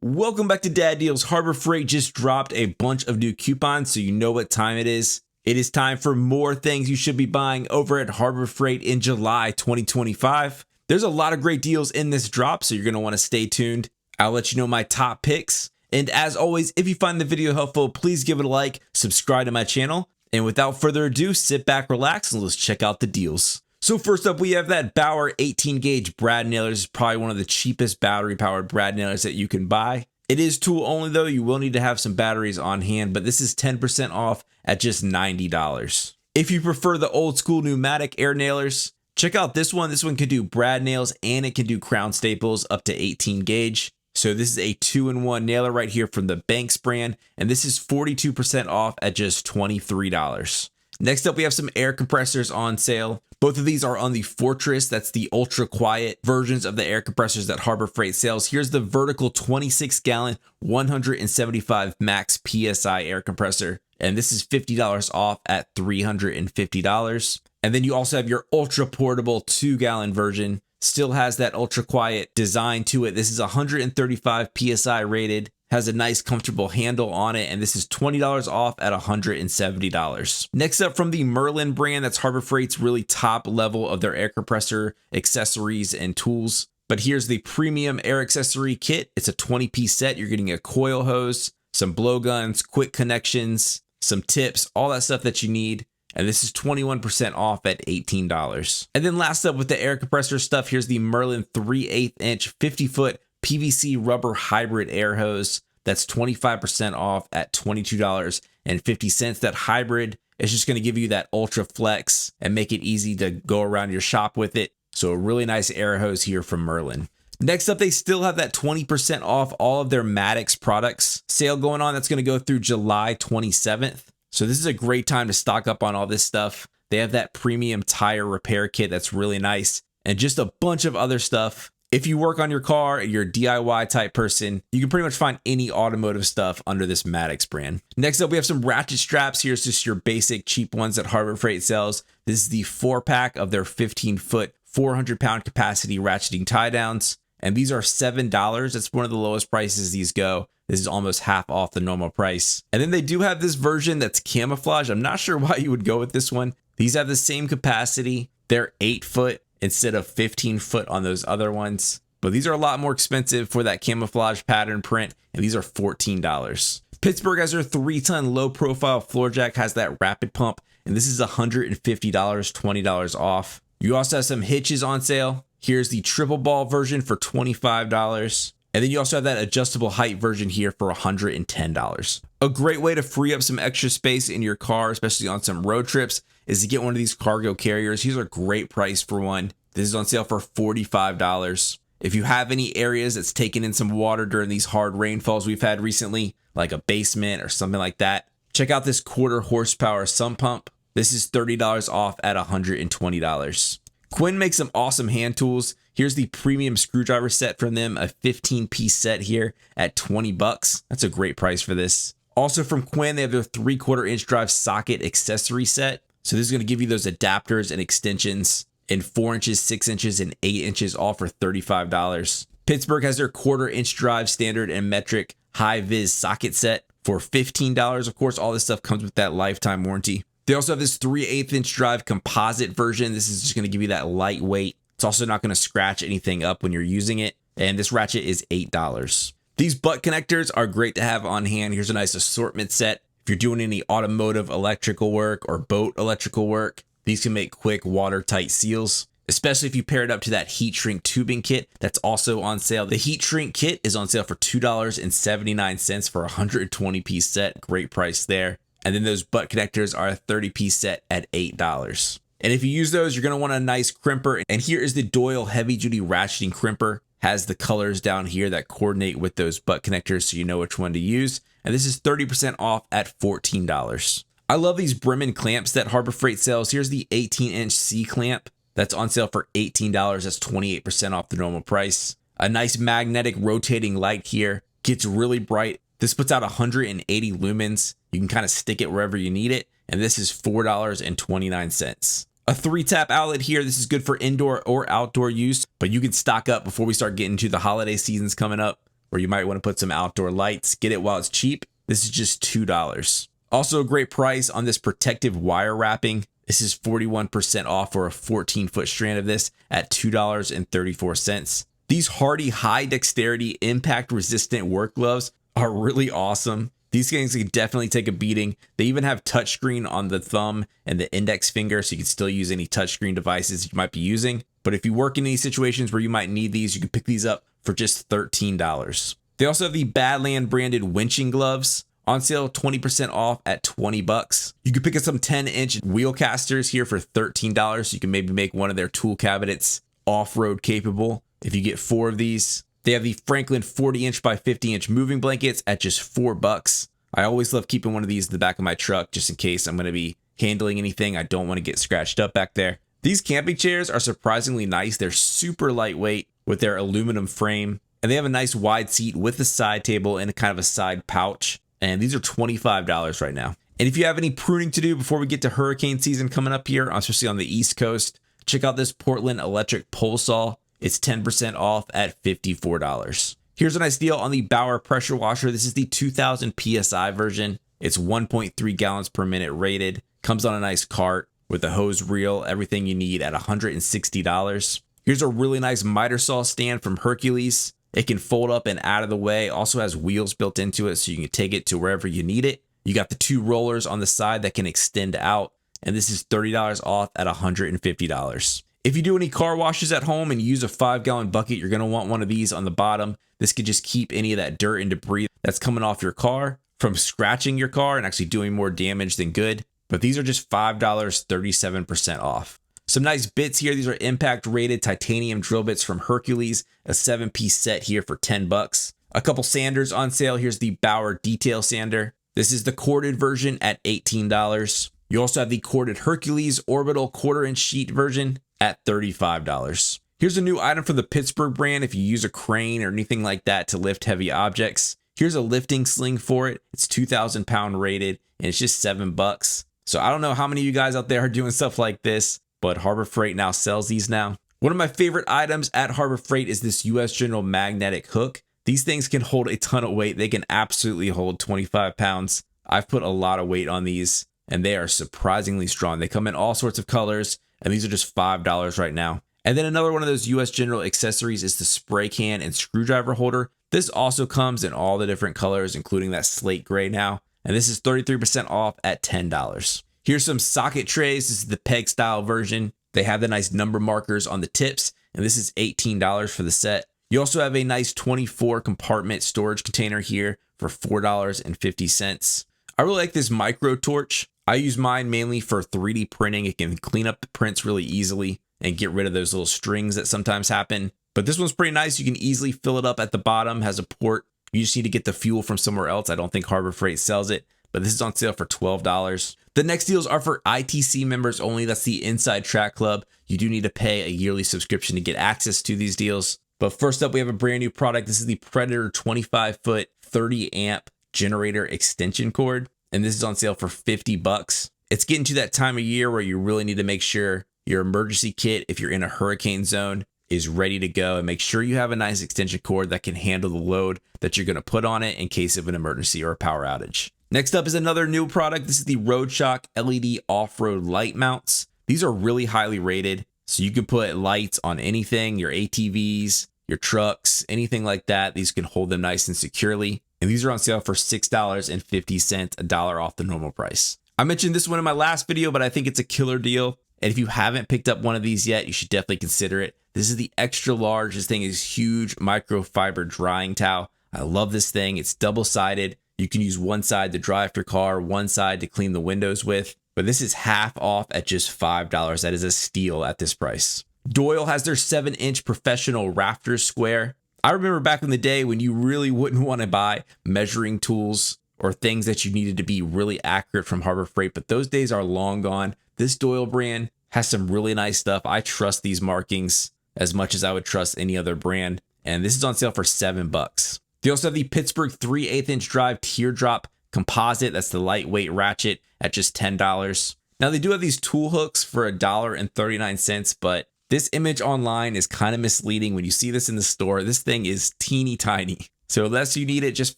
Welcome back to Dad Deals. Harbor Freight just dropped a bunch of new coupons, so you know what time it is. It is time for more things you should be buying over at Harbor Freight in July 2025. There's a lot of great deals in this drop, so you're going to want to stay tuned. I'll let you know my top picks. And as always, if you find the video helpful, please give it a like, subscribe to my channel. And without further ado, sit back, relax, and let's check out the deals. So first up, we have that Bauer 18 gauge brad nailer. This is probably one of the cheapest battery powered brad nailers that you can buy. It is tool only though. You will need to have some batteries on hand, but this is 10% off at just $90. If you prefer the old school pneumatic air nailers, check out this one. This one can do brad nails and it can do crown staples up to 18 gauge. So this is a 2-in-1 nailer right here from the Banks brand, and this is 42% off at just $23. Next up, we have some air compressors on sale. Both of these are on the Fortress. That's the ultra quiet versions of the air compressors that Harbor Freight sells. Here's the vertical 26-gallon, 175 max PSI air compressor. And this is $50 off at $350. And then you also have your ultra portable 2-gallon version. Still has that ultra quiet design to it. This is 135 PSI rated. Has a nice comfortable handle on it, and this is $20 off at $170. Next up, from the Merlin brand, that's Harbor Freight's really top level of their air compressor accessories and tools. But here's the premium air accessory kit. It's a 20-piece set. You're getting a coil hose, some blowguns, quick connections, some tips, all that stuff that you need. And this is 21% off at $18. And then last up with the air compressor stuff, here's the Merlin 3/8-inch 50-foot PVC rubber hybrid air hose. That's 25% off at $22.50. That hybrid is just going to give you that ultra flex and make it easy to go around your shop with it. So a really nice air hose here from Merlin. Next up, they still have that 20% off all of their Maddox products sale going on. That's going to go through July 27th. So this is a great time to stock up on all this stuff. They have that premium tire repair kit that's really nice, and just a bunch of other stuff. If you work on your car and you're a DIY type person, you can pretty much find any automotive stuff under this Maddox brand. Next up, we have some ratchet straps. Here's just your basic cheap ones that Harbor Freight sells. This is the 4-pack of their 15-foot, 400-pound capacity ratcheting tie downs. And these are $7. That's one of the lowest prices these go. This is almost half off the normal price. And then they do have this version that's camouflage. I'm not sure why you would go with this one. These have the same capacity. They're 8-foot. Instead of 15-foot on those other ones. But these are a lot more expensive for that camouflage pattern print, and these are $14. Pittsburgh has their 3-ton low-profile floor jack, has that rapid pump, and this is $150, $20 off. You also have some hitches on sale. Here's the triple ball version for $25. And then you also have that adjustable height version here for $110. A great way to free up some extra space in your car, especially on some road trips, is to get one of these cargo carriers. These are a great price for one. This is on sale for $45. If you have any areas that's taken in some water during these hard rainfalls we've had recently, like a basement or something like that, check out this 1/4 horsepower sump pump. This is $30 off at $120. Quinn makes some awesome hand tools. Here's the premium screwdriver set from them, a 15-piece set here at $20. That's a great price for this. Also from Quinn, they have their 3/4-inch drive socket accessory set. So this is going to give you those adapters and extensions in 4 inches, 6 inches, and 8 inches, all for $35. Pittsburgh has their 1/4-inch drive standard and metric high-vis socket set for $15. Of course, all this stuff comes with that lifetime warranty. They also have this 3/8-inch drive composite version. This is just going to give you that lightweight. It's also not going to scratch anything up when you're using it. And this ratchet is $8. These butt connectors are great to have on hand. Here's a nice assortment set. If you're doing any automotive electrical work or boat electrical work, these can make quick watertight seals, especially if you pair it up to that heat shrink tubing kit that's also on sale. The heat shrink kit is on sale for $2.79 for a 120-piece set. Great price there. And then those butt connectors are a 30-piece set at $8. And if you use those, you're going to want a nice crimper. And here is the Doyle heavy-duty ratcheting crimper. Has the colors down here that coordinate with those butt connectors so you know which one to use. And this is 30% off at $14. I love these Bremen clamps that Harbor Freight sells. Here's the 18-inch C clamp. That's on sale for $18. That's 28% off the normal price. A nice magnetic rotating light here. Gets really bright. This puts out 180 lumens. You can kind of stick it wherever you need it. And this is $4.29. A 3-tap outlet here. This is good for indoor or outdoor use, but you can stock up before we start getting to the holiday seasons coming up. or you might want to put some outdoor lights, get it while it's cheap. This is just $2. Also a great price on this protective wire wrapping. This is 41% off for a 14-foot strand of this at $2.34. These hardy, high dexterity, impact resistant work gloves are really awesome. These things can definitely take a beating. They even have touchscreen on the thumb and the index finger, so you can still use any touchscreen devices you might be using. But if you work in any situations where you might need these, you can pick these up for just $13. They also have the Badland branded winching gloves on sale, 20% off at $20. You can pick up some 10-inch wheel casters here for $13. So you can maybe make one of their tool cabinets off-road capable if you get 4 of these. They have the Franklin 40-inch by 50-inch moving blankets at just $4. I always love keeping one of these in the back of my truck just in case I'm going to be handling anything. I don't want to get scratched up back there. These camping chairs are surprisingly nice. They're super lightweight with their aluminum frame, and they have a nice wide seat with a side table and a kind of a side pouch. And these are $25 right now. And if you have any pruning to do before we get to hurricane season coming up here, especially on the East Coast, check out this Portland electric pole saw. It's 10% off at $54. Here's a nice deal on the Bauer pressure washer. This is the 2000 PSI version. It's 1.3 gallons per minute rated. Comes on a nice cart with a hose reel, everything you need at $160. Here's a really nice miter saw stand from Hercules. It can fold up and out of the way. Also has wheels built into it so you can take it to wherever you need it. You got the 2 rollers on the side that can extend out. And this is $30 off at $150. If you do any car washes at home and you use a 5-gallon bucket, you're going to want one of these on the bottom. This could just keep any of that dirt and debris that's coming off your car from scratching your car and actually doing more damage than good. But these are just $5, 37% off. Some nice bits here. These are impact rated titanium drill bits from Hercules, a 7-piece set here for $10. A couple sanders on sale. Here's the Bauer detail sander. This is the corded version at $18. You also have the corded Hercules orbital 1/4-inch sheet version at $35. Here's a new item from the Pittsburgh brand if you use a crane or anything like that to lift heavy objects. Here's a lifting sling for it. It's 2,000 pound rated and it's just $7. So I don't know how many of you guys out there are doing stuff like this, but Harbor Freight now sells these now. One of my favorite items at Harbor Freight is this US General magnetic hook. These things can hold a ton of weight. They can absolutely hold 25 pounds. I've put a lot of weight on these and they are surprisingly strong. They come in all sorts of colors and these are just $5 right now. And then another one of those US General accessories is the spray can and screwdriver holder. This also comes in all the different colors, including that slate gray now. And this is 33% off at $10. Here's some socket trays. This is the peg style version. They have the nice number markers on the tips, and this is $18 for the set. You also have a nice 24 compartment storage container here for $4.50. I really like this micro torch. I use mine mainly for 3D printing. It can clean up the prints really easily and get rid of those little strings that sometimes happen. But this one's pretty nice. You can easily fill it up at the bottom, has a port. You just need to get the fuel from somewhere else. I don't think Harbor Freight sells it, but this is on sale for $12. The next deals are for ITC members only. That's the Inside Track Club. You do need to pay a yearly subscription to get access to these deals. But first up, we have a brand new product. This is the Predator 25-foot 30-amp generator extension cord, and this is on sale for $50. It's getting to that time of year where you really need to make sure your emergency kit, if you're in a hurricane zone, is ready to go, and make sure you have a nice extension cord that can handle the load that you're going to put on it in case of an emergency or a power outage. Next up is another new product. This is the RoadShock LED off-road light mounts. These are really highly rated, so you can put lights on anything, your ATVs, your trucks, anything like that. These can hold them nice and securely. And these are on sale for $6.50, $1 off the normal price. I mentioned this one in my last video, but I think it's a killer deal. And if you haven't picked up one of these yet, you should definitely consider it. This is the extra large. This thing is huge microfiber drying towel. I love this thing. It's double-sided. You can use one side to dry off your car, one side to clean the windows with. But this is half off at just $5. That is a steal at this price. Doyle has their 7-inch professional rafters square. I remember back in the day when you really wouldn't want to buy measuring tools or things that you needed to be really accurate from Harbor Freight, but those days are long gone. This Doyle brand has some really nice stuff. I trust these markings as much as I would trust any other brand. And this is on sale for $7. They also have the Pittsburgh 3/8-inch drive teardrop composite. That's the lightweight ratchet at just $10. Now they do have these tool hooks for $1.39, but this image online is kind of misleading. When you see this in the store, this thing is teeny tiny. So unless you need it just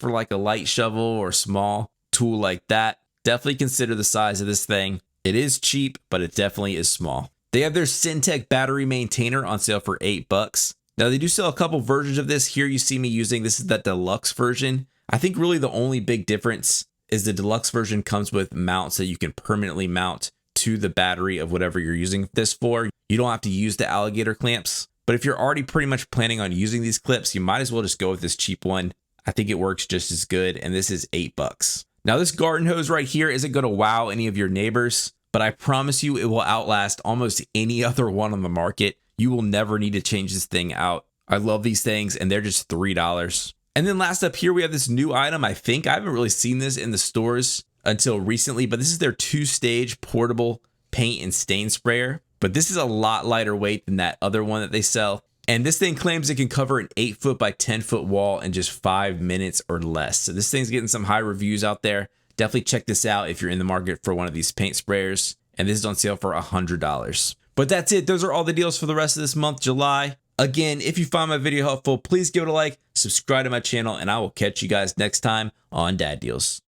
for like a light shovel or small tool like that, definitely consider the size of this thing. It is cheap, but it definitely is small. They have their Syntec battery maintainer on sale for $8. Now they do sell a couple versions of this. Here you see me using, this is the deluxe version. I think really the only big difference is the deluxe version comes with mounts that you can permanently mount to the battery of whatever you're using this for. You don't have to use the alligator clamps, but if you're already pretty much planning on using these clips, you might as well just go with this cheap one. I think it works just as good, and this is $8. Now this garden hose right here isn't going to wow any of your neighbors, but I promise you it will outlast almost any other one on the market. You will never need to change this thing out. I love these things, and they're just $3. And then last up here, we have this new item. I think I haven't really seen this in the stores until recently, but this is their 2-stage portable paint and stain sprayer. But this is a lot lighter weight than that other one that they sell. And this thing claims it can cover an 8-foot by 10-foot wall in just 5 minutes or less. So this thing's getting some high reviews out there. Definitely check this out if you're in the market for one of these paint sprayers. And this is on sale for $100. But that's it. Those are all the deals for the rest of this month, July. Again, if you found my video helpful, please give it a like, subscribe to my channel, and I will catch you guys next time on Dad Deals.